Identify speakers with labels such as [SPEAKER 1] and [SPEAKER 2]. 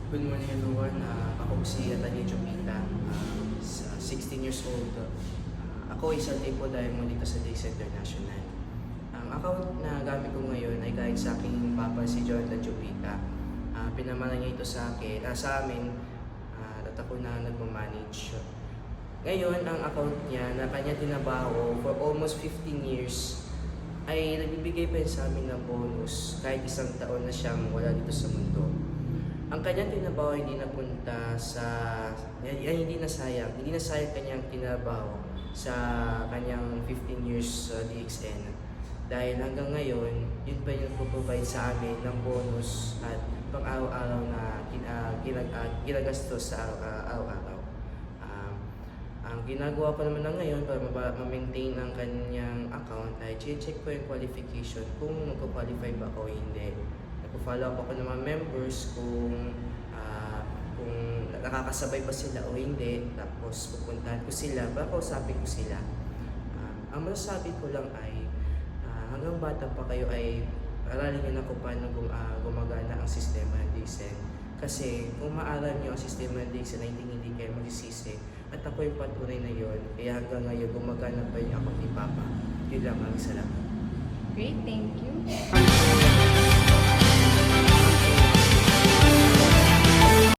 [SPEAKER 1] Good morning everyone. Ako si Atty. Jopita, 16 years old. Ako ay sa Tipo Diamond dito sa Days International. Ang account na gamit ko ngayon ay galing sa aking papa si Jonathan Jopita. Pinamana niya ito sa akin, sa amin, at ako na nagmamanage. Ngayon, ang account niya na kanya tinabaho for almost 15 years ay nagbibigay pa yun sa amin ng bonus kahit isang taon na siyang wala dito sa mundo. Ang kanyang tinabaho hindi napunta sa, hindi nasayang kanyang tinabaho sa kanyang 15 years DXN. Dahil hanggang ngayon, yun pa yung provide sa amin ng bonus at pang-araw-araw na ginagastos sa araw-araw. Ang ginagawa ko naman na ngayon para ma-maintain ang kanyang account ay check ko yung qualification kung magpa-qualify ba o hindi. Nagpo-follow up ako ng mga members kung nakakasabay ba sila o hindi. Tapos pupuntahan ko sila, para kausapin ko sila. Ang masasabi ko lang ay hanggang bata pa kayo ay aralin nyo na kung paano gumagana ang sistema ng DXN. Kasi kung maaral nyo ang sistema ng DXN na hindi kayo magsisisi, at ako yung patunay na yon, kaya hanggang ngayon gumagana pa yung ako ni Papa. Yun lang, maraming salamat.
[SPEAKER 2] Great, thank you.